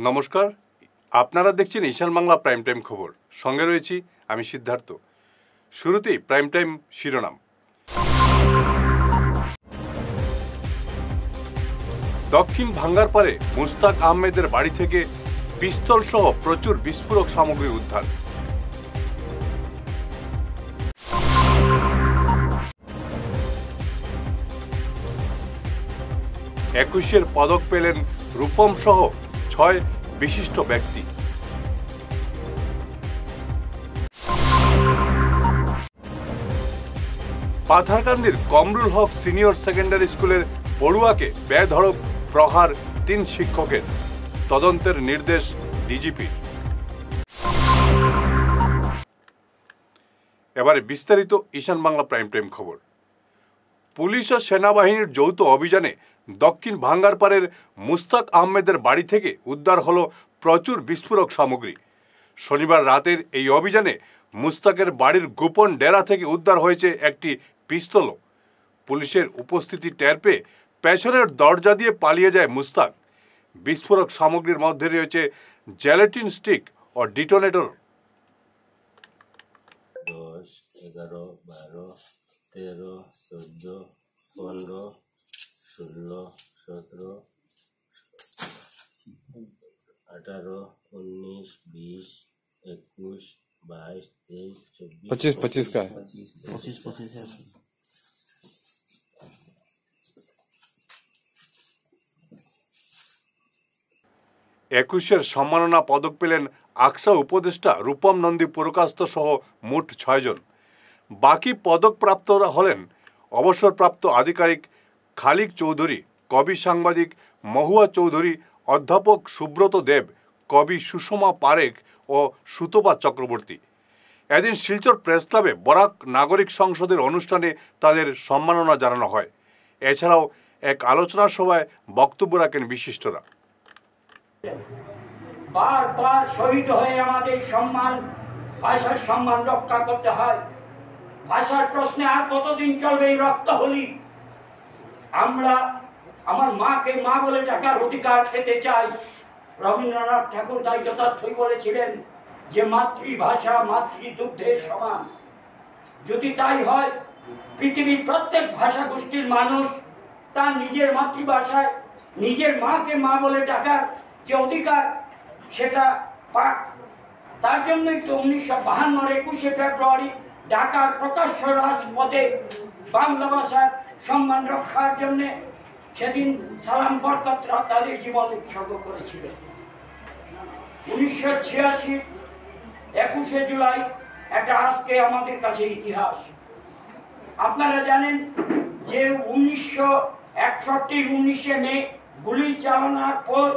নমস্কার, আপনারা দেখছেন ঈশান বাংলা প্রাইম টাইম খবর। সঙ্গে রয়েছি আমি সিদ্ধার্থ। শুরুতেই প্রাইম টাইম শিরোনাম। দক্ষিণ ভাঙ্গারপাড়ে মুস্তাক আহমেদের বাড়ি থেকে পিস্তল সহ প্রচুর বিস্ফোরক সামগ্রী উদ্ধার। একুশের পদক পেলেন রূপম সহ 6 বিশিষ্ট ব্যক্তি। পাথারকান্দির কমরুল হক সিনিয়র সেকেন্ডারি স্কুলের পড়ুয়াকে বেধড়ক প্রহার 3 শিক্ষকের, তদন্তের নির্দেশ ডিজিপির। এবারে বিস্তারিত ঈশান বাংলা প্রাইম টাইম খবর। পুলিশ ও সেনাবাহিনীর যৌথ অভিযানে দক্ষিণ ভাঙ্গারপাড়ের মুস্তাক আহমেদের বাড়ি থেকে উদ্ধার হলো প্রচুর বিস্ফোরক সামগ্রী। শনিবার রাতের এই অভিযানে মুস্তাকের বাড়ির গোপন ডেরা থেকে উদ্ধার হয়েছে একটি পিস্তলও। পুলিশের উপস্থিতি টের পেয়ে পেছনের দরজা দিয়ে পালিয়ে যায় মুস্তাক। বিস্ফোরক সামগ্রীর মধ্যে রয়েছে জেলেটিন স্টিক ও ডিটোনেটর। 10, 11, 12, 13, 14, 15, 16, 17, 18, 19, 20, 21, 22, 23, 25 का है। 25 है। একুশের সম্মাননা পদক পেলেন আকসা উপদেষ্টা রূপম নন্দী পুরকাস্ত সহ মোট 6 জন। বাকি পদকপ্রাপ্তরা হলেন অবসরপ্রাপ্ত আধিকারিক খালিক চৌধুরী, কবি সাংবাদিক মহুয়া চৌধুরী, অধ্যাপক সুব্রত দেব, কবি সুষমা পারেখ ও সুতপা চক্রবর্তী। এদিন শিলচর প্রেস ক্লাবে বরাক নাগরিক সংসদের অনুষ্ঠানে তাদের সম্মাননা জানানো হয়। এছাড়াও এক আলোচনা সভায় বক্তব্য রাখেন বিশিষ্টরা। বারবার শহীদ হয়ে আমাদের সম্মান, ভাষার সম্মান রক্ষা করতে হয়। ভাষার প্রশ্নে আর কতদিন চলবে এই রক্তহলি? আমরা আমার মাকে মা বলে ডাকার অধিকার পেতে চাই। রবীন্দ্রনাথ ঠাকুর তাই যথার্থই বলেছিলেন যে মাতৃভাষা মাতৃদুগ্ধের সমান। যদি তাই হয়, পৃথিবীর প্রত্যেক ভাষা গোষ্ঠীর মানুষ তার নিজের মাতৃভাষায় নিজের মাকে মা বলে ডাকার যে অধিকার সেটা পাক। তার জন্যই তো 1952 21শে ফেব্রুয়ারি ঢাকার প্রকাশ্য রাজপথে বাংলা ভাষার সম্মান রক্ষার জন্যে সেদিন সালাম বরকতরা তাদের জীবন উৎসর্গ করেছিলেন। 1986 21শে জুলাই এটা আজকে আমাদের কাছে ইতিহাস। আপনারা জানেন যে 1961 19শে মে গুলি চালানোর পর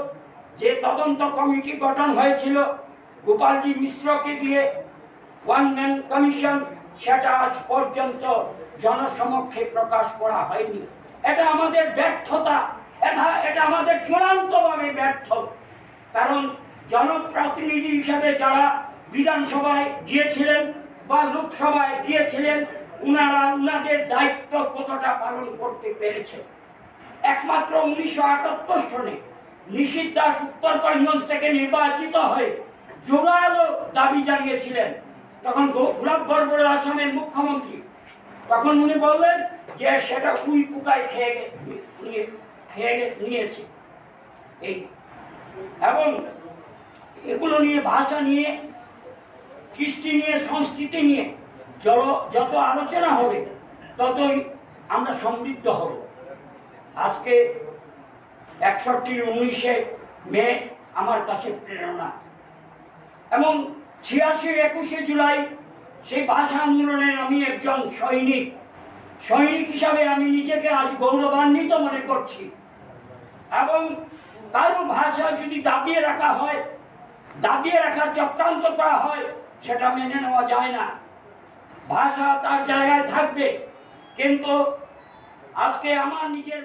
যে তদন্ত কমিটি গঠন হয়েছিল গোপালজি মিশ্রকে দিয়ে, ওয়ান ম্যান কমিশন, সেটা আজ পর্যন্ত জনসমক্ষে প্রকাশ করা হয়নি। এটা আমাদের ব্যর্থতা, এটা আমাদের চূড়ান্তভাবে ব্যর্থ। কারণ জনপ্রতিনিধি হিসাবে যারা বিধানসভায় গিয়েছিলেন বা লোকসভায় গিয়েছিলেন, উনাদের দায়িত্ব কতটা পালন করতে পেরেছে? একমাত্র 1978 সনে নিশীথ দাস উত্তরকরিমগঞ্জ থেকে নির্বাচিত হয়ে জোরালো দাবি জানিয়েছিলেন। তখন গোলাপ বরবড় আসামের মুখ্যমন্ত্রী, তখন উনি বললেন যে সেটা উই পোকায় খেয়ে নিয়েছে। এই এবং এগুলো নিয়ে, ভাষা নিয়ে, কৃষ্টি নিয়ে, সংস্কৃতি নিয়ে যত আলোচনা হবে ততই আমরা সমৃদ্ধ হব। আজকে 61 19শে মে আমার কাছে প্রেরণা, এবং 86 21শে জুলাই সেই ভাষা আন্দোলনের আমি একজন সৈনিক হিসাবে আমি নিজেকে আজ গৌরবান্বিত মনে করছি। এবং কারো ভাষা যদি দাবিয়ে রাখা হয়, দাবিয়ে রাখার চক্রান্ত করা হয়, সেটা মেনে নেওয়া যায় না। ভাষা তার জায়গায় থাকবে, কিন্তু আজকে আমার নিজের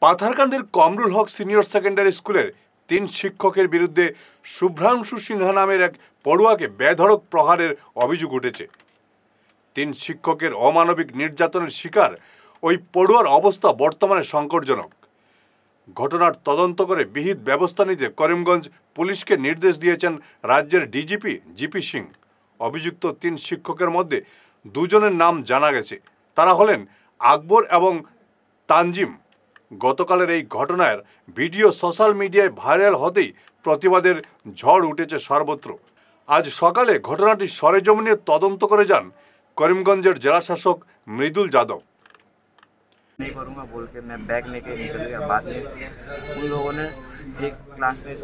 পাথারকান্দির কমরুল হক সিনিয়র সেকেন্ডারি স্কুলের 3 শিক্ষকের বিরুদ্ধে শুভ্রাংশু সিনহা নামের এক পড়ুয়াকে বেধড়ক প্রহারের অভিযোগ উঠেছে। 3 শিক্ষকের অমানবিক নির্যাতনের শিকার ওই পড়ুয়ার অবস্থা বর্তমানে সংকটজনক। ঘটনার তদন্ত করে বিহিত ব্যবস্থা নিতে করিমগঞ্জ পুলিশকে নির্দেশ দিয়েছেন রাজ্যের ডিজিপি জিপি সিং। অভিযুক্ত 3 শিক্ষকের মধ্যে 2 জনের নাম জানা গেছে। তারা হলেন আকবর এবং তানজিম। গতকালের এই ঘটনার ভিডিও সোশ্যাল মিডিয়ায় ভাইরাল হতেই প্রতিবাদের ঝড় উঠেছে সর্বত্র। আজ সকালে ঘটনাটি সরেজমিনে তদন্ত করে যান করিমগঞ্জের জেলাশাসক মৃদুল যাদব। नहीं करूँगा बोल के मैं बैग लेके निकल गया। बाद में उन लोगों ने एक क्लास में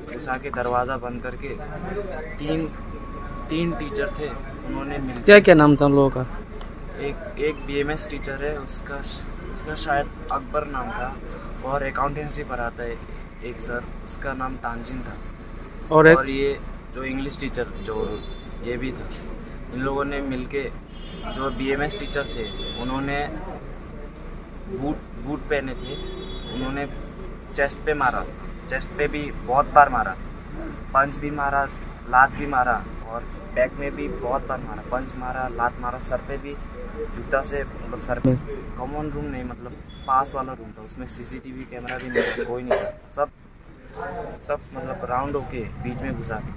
घुसा के दरवाज़ा बंद करके तीन टीचर थे, उन्होंने मिल क्या नाम था उन लोगों का? एक BMS टीचर है, उसका शायद अकबर नाम था, और अकाउंटेंसी पढ़ाता है एक सर, उसका नाम तानजीन था, और ये जो इंग्लिश टीचर जो ये भी था। इन लोगों ने मिलके जो BMS टीचर थे उन्होंने बूट पहने थे, उन्होंने चेस्ट पे मारा, चेस्ट पे भी बहुत बार मारा, पंच भी मारा, लात भी मारा, और बैक में भी बहुत बार मारा, पंच मारा, लात मारा, सर पे भी जूता से मतलब सर पे। कॉमन रूम नहीं, मतलब पास वाला रूम था, उसमें CCTV कैमरा भी नहीं था, कोई नहीं था, सब मतलब राउंड होके बीच में घुसा के।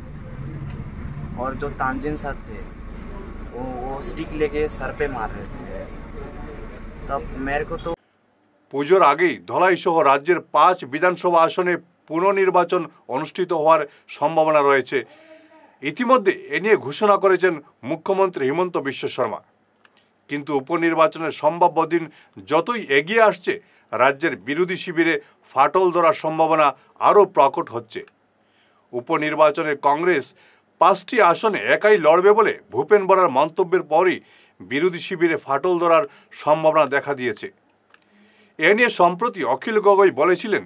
और जो तानजीन सर थे वो स्टिक लेके सर पे मार रहे थे। तब मेरे को तो পুজোর আগেই ধলাই সহ রাজ্যের 5 বিধানসভা আসনে পুনর্নির্বাচন অনুষ্ঠিত হওয়ার সম্ভাবনা রয়েছে। ইতিমধ্যে এ নিয়ে ঘোষণা করেছেন মুখ্যমন্ত্রী হিমন্ত বিশ্ব শর্মা। কিন্তু উপনির্বাচনের সম্ভাব্য দিন যতই এগিয়ে আসছে, রাজ্যের বিরোধী শিবিরে ফাটল ধরার সম্ভাবনা আরও প্রকট হচ্ছে। উপনির্বাচনে কংগ্রেস 5টি আসনে একাই লড়বে বলে ভূপেন বরার মন্তব্যের পরই বিরোধী শিবিরে ফাটল ধরার সম্ভাবনা দেখা দিয়েছে। এ নিয়ে সম্প্রতি অখিল গগৈ বলেছিলেন,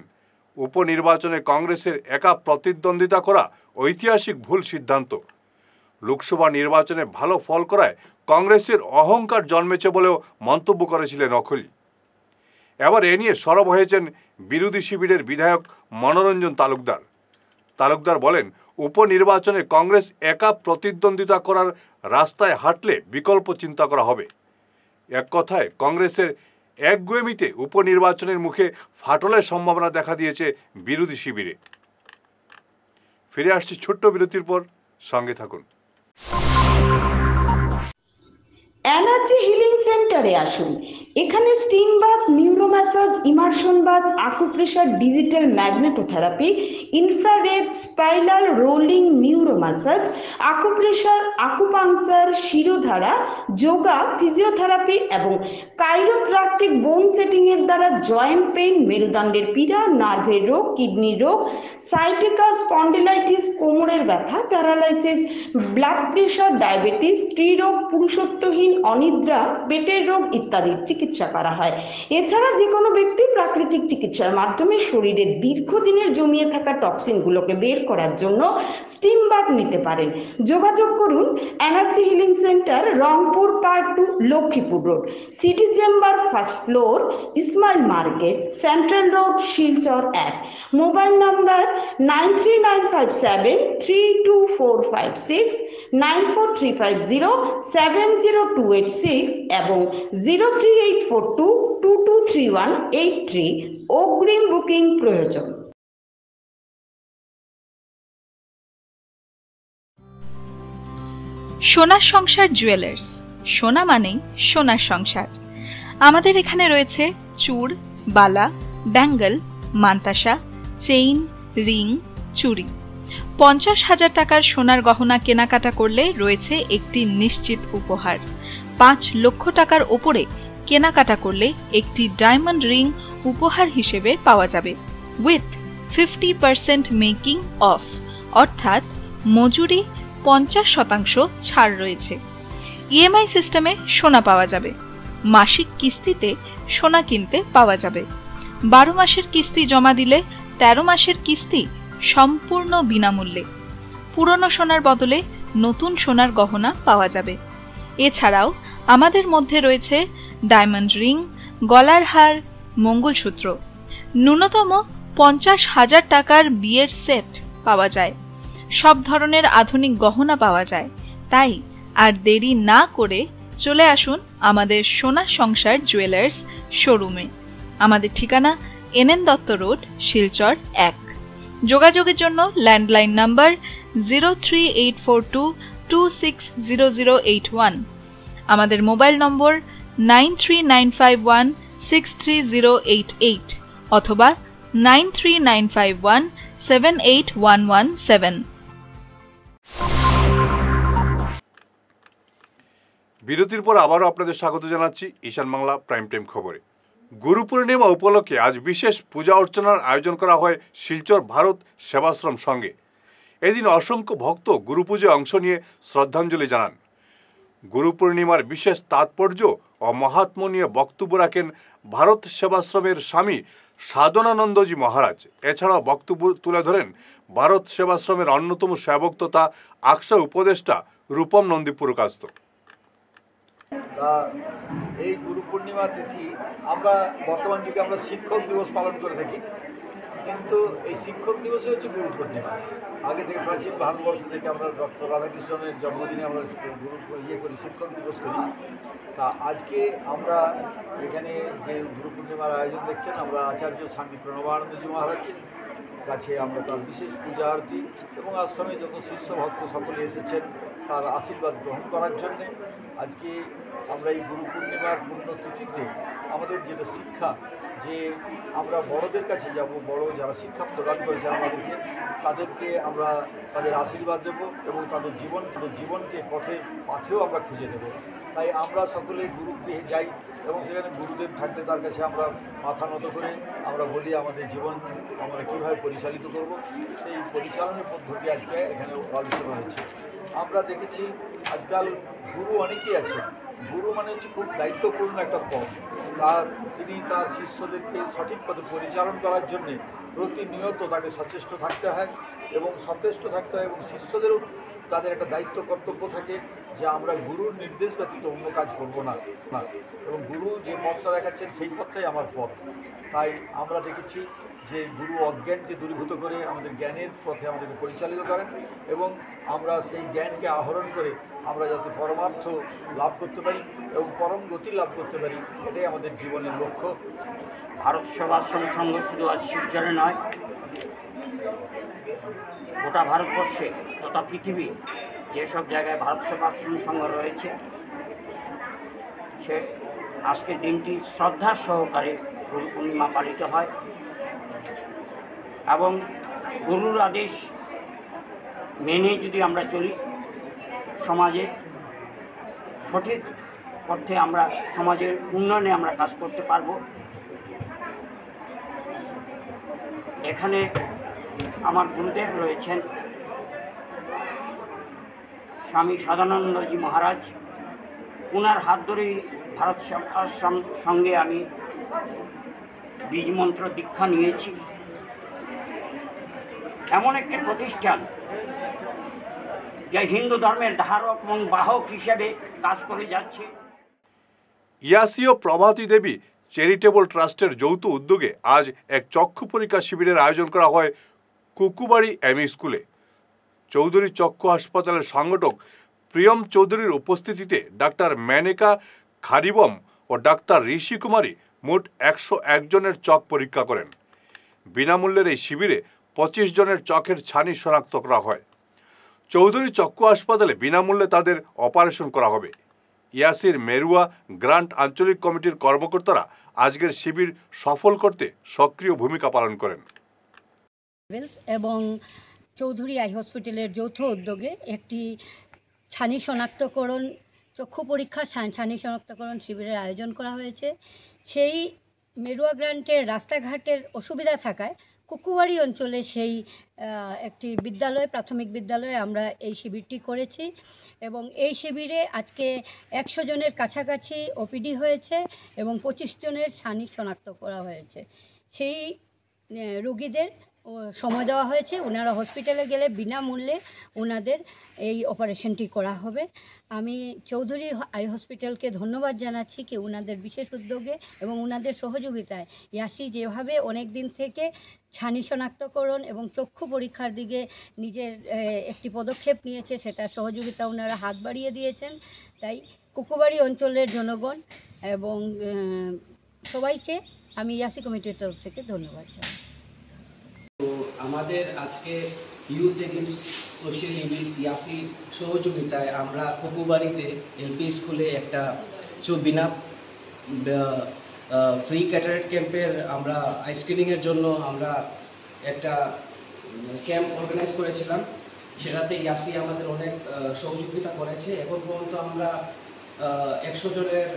উপনির্বাচনে কংগ্রেসের একা প্রতিদ্বন্দ্বিতা করা ঐতিহাসিক ভুল সিদ্ধান্ত। লোকসভা নির্বাচনে ভালো ফল করায় কংগ্রেসের অহংকার জন্মেছে বলেও মন্তব্য করেছিলেন অখিল। এবার এ নিয়ে সরব হয়েছেন বিরোধী শিবিরের বিধায়ক মনোরঞ্জন তালুকদার বলেন, উপনির্বাচনে কংগ্রেস একা প্রতিদ্বন্দ্বিতা করার রাস্তায় হাঁটলে বিকল্প চিন্তা করা হবে। এক কথায় কংগ্রেসের একগুয়েমিতে উপনির্বাচনের মুখে ফাটলের সম্ভাবনা দেখা দিয়েছে বিরোধী শিবিরে। ফিরে আসছি ছোট্ট বিরতির পর, সঙ্গে থাকুন। এনার্জি হিলিং সেন্টারে আসুন। এখানে steam bath, neuro massage, immersion bath, acupressure, digital magnetotherapy, infrared, spiral rolling neuro massage, acupressure, acupuncture, Shirodhara, yoga, physiotherapy এবং কাইরোপ্র্যাকটিক বোন সেটিং এর দ্বারা জয়েন্ট পেইন, মেরুদণ্ডের পীড়া, নার্ভের রোগ, কিডনির রোগ, সাইটিকা, স্পন্ডিলাইটিস, কোমরের ব্যথা, প্যারালাইসিস, ব্লাড প্রেশার, ডায়াবেটিস, স্ত্রীরোগ, পুরুষত্বহীন, অনিদ্রা, পেটের রোগ ইত্যাদির চিকিৎসা করা হয়। এছাড়া যে কোনো ব্যক্তি প্রাকৃতিক চিকিৎসার মাধ্যমে শরীরের দীর্ঘদিনের জমিয়ে থাকা টক্সিনগুলোকে বের করার জন্য স্টিম বাথ নিতে পারেন। যোগাযোগ করুন energy healing centre, Rangpur part 2, Lakshmipur road, city chamber, 1st floor, Ismail market, central road, Silchar 1। Mobile number 9395732456, 9435070286 এবং 03842223183। অগ্রিম বুকিং প্রয়োজন। সোনার সংসার জুয়েলার্স, সোনা মানেই সোনার সংসার। আমাদের এখানে রয়েছে চূড়, বালা, ব্যাঙ্গল, মান্তাসা, চেইন, রিং, চুড়ি। 50,000 টাকার সোনার গহনা কেনাকাটা করলে রয়েছে একটি নিশ্চিত উপহার। 5 লক্ষ টাকার ওপরে কেনাকাটা করলে একটি ডায়মন্ড রিং উপহার হিসেবে পাওয়া যাবে, উইথ 50% মেকিং অফ, অর্থাৎ মজুরি 50% ছাড় রয়েছে। EMI সিস্টেমে সোনা পাওয়া যাবে। মাসিক কিস্তিতে সোনা কিনতে পাওয়া যাবে। 12 মাসের কিস্তি জমা দিলে 13 মাসের কিস্তি সম্পূর্ণ বিনামূল্যে। পুরনো সোনার বদলে নতুন সোনার গহনা পাওয়া যাবে। এছাড়াও আমাদের মধ্যে রয়েছে ডায়মন্ড রিং, গলার হার, মঙ্গলসূত্র। ন্যূনতম 50,000 টাকার বিয়ের সেট পাওয়া যায়। সব ধরনের আধুনিক গহনা পাওয়া যায়। তাই আর দেরি না করে চলে আসুন আমাদের সোনা সংসার জুয়েলার্স শোরুমে। আমাদের ঠিকানা NN দত্ত রোড, শিলচর 1। যোগাযোগের জন্য ল্যান্ডলাইন নাম্বার 03842260081, আমাদের মোবাইল নম্বর 9395163088 অথবা 9395178117। বিরতির পর আবারও আপনাদের স্বাগত জানাচ্ছি ঈশান বাংলা প্রাইম টাইম খবরে। গুরু পূর্ণিমা উপলক্ষে আজ বিশেষ পূজা অর্চনার আয়োজন করা হয় শিলচর ভারত সেবাশ্রম সংঘে। এদিন অসংখ্য ভক্ত গুরু পূজায় অংশ নিয়ে শ্রদ্ধাঞ্জলি জানান। গুরু পূর্ণিমার বিশেষ তাৎপর্য ও মাহাত্ম্য নিয়ে বক্তব্য রাখেন ভারত সেবাশ্রমের স্বামী সাধনানন্দজি মহারাজ। এছাড়াও বক্তব্য তুলে ধরেন ভারত সেবাশ্রমের অন্যতম সেবক তথা আকসা উপদেষ্টা রূপম নন্দী পুরকাস্ত। এই গুরু পূর্ণিমা তিথি আমরা বর্তমান যুগে আমরা শিক্ষক দিবস পালন করে থাকি, কিন্তু এই শিক্ষক দিবসই হচ্ছে গুরু পূর্ণিমা। আগে থেকে প্রাচীন ভারতবর্ষ থেকে আমরা ডক্টর রাধাকৃষ্ণনের জন্মদিনে আমরা করি, শিক্ষক দিবস করি। তা আজকে আমরা এখানে যে গুরু পূর্ণিমার আয়োজন দেখছেন, আমরা আচার্য স্বামী প্রণবানন্দজি মহারাজের কাছে আমরা তার বিশেষ পূজা আরতি এবং আশ্রমে যত শিষ্য ভক্ত সকলে এসেছেন তার আশীর্বাদ গ্রহণ করার জন্যে আজকে আমরা এই গুরু পূর্ণিমার পুণ্যতিথিতে আমাদের যেটা শিক্ষা, যে আমরা বড়দের কাছে যাব, বড় যারা শিক্ষা প্রদান করেছে আমাদেরকে, তাদেরকে আমরা তাদের আশীর্বাদ দেব এবং তাদের জীবনকে পাথেও আমরা খুঁজে দেব। তাই আমরা সকলে গুরুগৃহে যাই এবং সেখানে গুরুদেব থাকলে তার কাছে আমরা মাথা নত করে আমরা বলি আমাদের জীবন আমরা কীভাবে পরিচালিত করব, সেই পরিচালনার পদ্ধতি আজকে এখানে আলোচনা হয়েছে। আমরা দেখেছি আজকাল গুরু অনেকেই আছে। গুরু মানে হচ্ছে খুব দায়িত্বপূর্ণ একটা পদ। তিনি তার শিষ্যদেরকে সঠিক পথে পরিচালন করার জন্যে প্রতিনিয়ত তাকে সচেষ্ট থাকতে হয় এবং শিষ্যদেরও তাদের একটা দায়িত্ব কর্তব্য থাকে যে আমরা গুরুর নির্দেশ ব্যতীত অন্য কাজ করব না এবং গুরু যে পথটা দেখাচ্ছেন সেই পথটাই আমার পথ। তাই আমরা দেখেছি যে গুরু অজ্ঞানকে দূরীভূত করে আমাদের জ্ঞানের পথে আমাদেরকে পরিচালিত করেন এবং আমরা সেই জ্ঞানকে আহরণ করে আমরা যাতে পরমার্থ লাভ করতে পারি এবং পরম গতি লাভ করতে পারি, এটাই আমাদের জীবনের লক্ষ্য। ভারত সেবাশ্রম সংঘ শুধু আজ শিলচরে নয়, গোটা ভারতবর্ষে তথা পৃথিবী যেসব জায়গায় ভারত সেবাশ্রম সংঘ রয়েছে, সে আজকের দিনটি শ্রদ্ধার সহকারে গুরু পূর্ণিমা পালিত হয় এবং গুরুর আদেশ মেনে যদি আমরা চলি, সমাজে সঠিক অর্থে আমরা সমাজের উন্নয়নে আমরা কাজ করতে পারব। এখানে আমার গুরুদেব রয়েছেন স্বামী সাধনানন্দজি মহারাজ। ওনার হাত ধরেই ভারত সেবাশ্রম সঙ্গে আমি বীজমন্ত্র দীক্ষা নিয়েছি। এমন একটি প্রতিষ্ঠান যে হিন্দু ধর্মের ধারক এবং বাহক হিসেবে কাজ করে যাচ্ছে। ইয়াসি ও প্রভাতী দেবী চ্যারিটেবল ট্রাস্টের যৌথ উদ্যোগে আজ এক চক্ষু পরীক্ষা শিবিরের আয়োজন করা হয় কুকুবাড়ি এমই স্কুলে। চৌধুরী চক্ষু হাসপাতালের সংগঠক প্রিয়ম চৌধুরীর উপস্থিতিতে ডাক্তার মেনকা খারিবম ও ডাক্তার ঋষি কুমারী মোট 101 জনের চোখ পরীক্ষা করেন। বিনামূল্যের এই শিবিরে 25 জনের চোখের ছানি শনাক্ত করা হয়। চৌধুরী চক্ষু হাসপাতালে বিনামূল্যে তাদের অপারেশন করা হবে। ইয়াসির মেরুয়া গ্রান্ট আঞ্চলিক কমিটির কর্মকর্তারা আজকের শিবির সফল করতে সক্রিয় ভূমিকা পালন করেন এবং চৌধুরী আই হসপিটালের যৌথ উদ্যোগে একটি ছানি শনাক্তকরণ চক্ষু পরীক্ষা ছানি শনাক্তকরণ শিবিরের আয়োজন করা হয়েছে। সেই মেরুয়া গ্রান্টের রাস্তাঘাটের অসুবিধা থাকায় কুকুবাড়ি অঞ্চলে সেই একটি বিদ্যালয়, প্রাথমিক বিদ্যালয়ে আমরা এই শিবিরটি করেছি এবং এই শিবিরে আজকে 100 জনের কাছাকাছি ওপিডি হয়েছে এবং 25 জনের ছানি শনাক্ত করা হয়েছে। সেই রোগীদের সময় দেওয়া হয়েছে, ওনারা হসপিটালে গেলে বিনামূল্যে ওনাদের এই অপারেশনটি করা হবে। আমি চৌধুরী আই হসপিটালকে ধন্যবাদ জানাচ্ছি কি ওনাদের বিশেষ উদ্যোগে এবং ওনাদের সহযোগিতায় ইয়াসি যেভাবে অনেক দিন থেকে ছানি শনাক্তকরণ এবং চক্ষু পরীক্ষার দিকে নিজের একটি পদক্ষেপ নিয়েছে, সেটা সহযোগিতা ওনারা হাত বাড়িয়ে দিয়েছেন। তাই কুকুবাড়ি অঞ্চলের জনগণ এবং সবাইকে আমি ইয়াসি কমিটির তরফ থেকে ধন্যবাদ জানাই। তো আমাদের আজকে youth against social evils Yasir সহযোগিতায় আমরা কোকুবাড়িতে এলপি স্কুলে একটা বিনা ফ্রি ক্যাটারেট ক্যাম্পের আমরা আইসক্রিনিংয়ের জন্য আমরা একটা ক্যাম্প অর্গানাইজ করেছিলাম। সেটাতে ইয়াসি আমাদের অনেক সহযোগিতা করেছে। এখন পর্যন্ত আমরা 100 জনের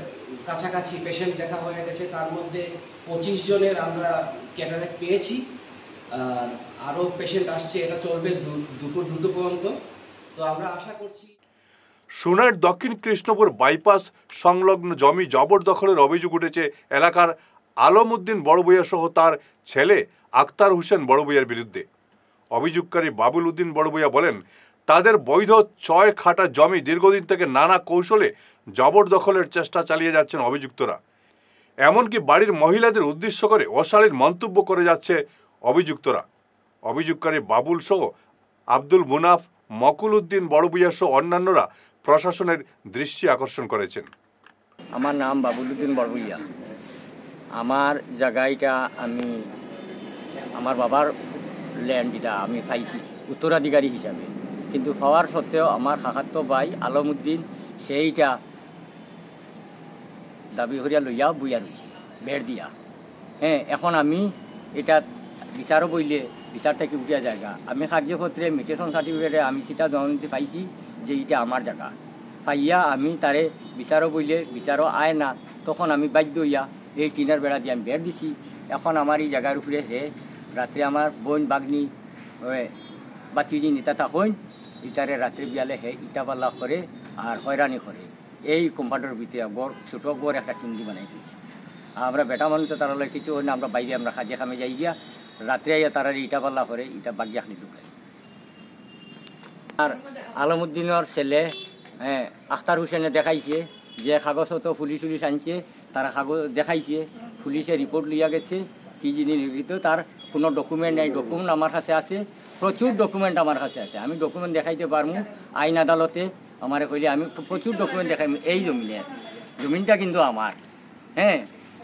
কাছাকাছি পেশেন্ট দেখা হয়ে গেছে, তার মধ্যে 25 জনের আমরা ক্যাটারেক্ট পেয়েছি। আরও পেশেন্ট আসছে, এটা চলবে দুপুর 2টো পর্যন্ত। তো আমরা আশা করছি। সোনার দক্ষিণ কৃষ্ণপুর বাইপাস সংলগ্ন জমি জবরদখলের অভিযোগ উঠেছে এলাকার আলমউদ্দিন বড়ভূঁইয়া সহ তার ছেলে আক্তার হোসেন বড়ভূঁইয়ার বিরুদ্ধে। অভিযোগকারী বাবুল উদ্দিন বড়ভূঁইয়া বলেন, তাদের বৈধ 6 কাঠা জমি দীর্ঘদিন থেকে নানা কৌশলে জবরদখলের চেষ্টা চালিয়ে যাচ্ছেন অভিযুক্তরা। এমনকি বাড়ির মহিলাদের উদ্দেশ্য করে অশালীন মন্তব্য করে যাচ্ছে অভিযুক্তরা। অভিযোগকারী বাবুল সহ আব্দুল মুনাফ, মকুল উদ্দিন বড়ভূঁইয়া সহ অন্যান্যরা প্রশাসনের দৃষ্টি আকর্ষণ করেছেন। আমার নাম বাবুল উদ্দিন বড়ভূঁইয়া। আমার জায়গাটা আমি আমার বাবার ল্যান্ড যেটা আমি পাইছি উত্তরাধিকারী হিসাবে, কিন্তু পাওয়ার সত্ত্বেও আমার খাখাতো ভাই আলমউদ্দিন সেইটা দাবি করিয়া লইয়া বইয়া রয়েছি বেড় দিয়া। এখন আমি এটা বিচারও বইলে বিচার থেকে উঠিয়া জায়গা, আমি কার্যক্ষেত্রে মিউটেশন সার্টিফিকেটে আমি সেটা জমানিতে পাইছি যে এটা আমার জায়গা। পাইয়া আমি তারে বিচারও বইলে বিচারও আয় না, তখন আমি বাধ্য হইয়া এই টিনের বেড়া দিয়ে আমি বেড় দিছি। এখন আমার এই জায়গার উপরে রাত্রে আমার বোন বাগনি বাতিজি নেতা হইন ইটারে রাত্রে বিয়ালে ইটা পাল্লা করে আর হয়রানি করে। এই কম্পাউন্ডের ভিতরে বড় ছোট বড় একটা টিন্দি বানাই দিয়েছি। আমরা বেটা মানুষ তো তারা কিছু হয় না, আমরা বাইরে আমরা কাজে খামে যাই গিয়া রাত্রে আইয়া তারা ইটা পাল্লা করে ইটা বাগিয়া খালি ঢুকাই। আর আলমউদ্দিনের ছেলে আখতার হোসেনে দেখাইছে যে কাগজ তো পুলিশ আনছে, তারা কাগজ দেখাইছে, পুলিশে রিপোর্ট লিয়া গেছে কি জিনিস নির্মিত, তার কোনো ডকুমেন্ট নেই। ডকুমেন্ট আমার কাছে আছে, প্রচুর ডকুমেন্ট আমার কাছে আছে, আমি ডকুমেন্ট দেখাইতে পারবো। আইন আদালতে আমার কইলে আমি প্রচুর ডকুমেন্ট দেখাই। এই জমিনটা কিন্তু আমার,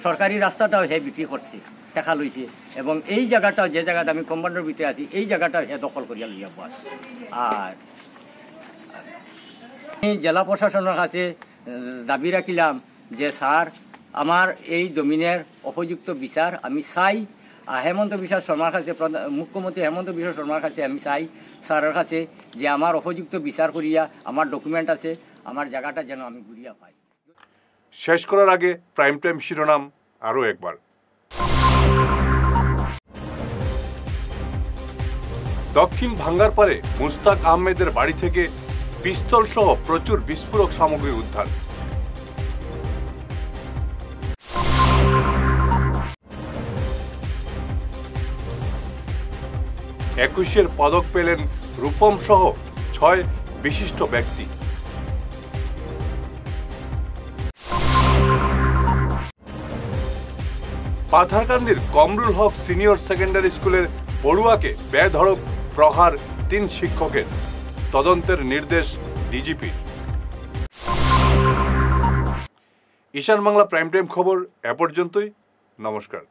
সরকারি রাস্তাটাও বিক্রি করছে, টাকা লইছে, এবং এই জায়গাটাও যে জায়গাটা আমি কম্পাউন্ডের ভিতরে আছি এই জায়গাটা দখল করিয়া লইয়া পাস। আর জেলা প্রশাসনের কাছে দাবি রাখিলাম যে স্যার আমার এই জমিনের উপযুক্ত বিচার আমি চাই। হেমন্ত বিশ্ব শর্মার কাছে, মুখ্যমন্ত্রী হেমন্ত বিশ্ব শর্মার কাছে আমি চাই স্যারের কাছে যে আমার উপযুক্ত বিচার করিয়া আমার ডকুমেন্ট আছে, আমার জায়গাটা যেন আমি ঘুরিয়া পাই। শেষ করার আগে প্রাইম টাইম শিরোনাম আরও একবার। দক্ষিণ ভাঙ্গারপাড়ে মুস্তাক আহমেদের বাড়ি থেকে পিস্তল সহ প্রচুর বিস্ফোরক সামগ্রী উদ্ধার। একুশের পদক পেলেন রূপম সহ 6 বিশিষ্ট ব্যক্তি। পাথারকান্দির কমরুল হক সিনিয়র সেকেন্ডারি স্কুলের পড়ুয়াকে বেধড়ক প্রহার 3 শিক্ষকের, তদন্তের নির্দেশ ডিজিপি। ঈশান বাংলা প্রাইম টাইম খবর এ পর্যন্তই। নমস্কার।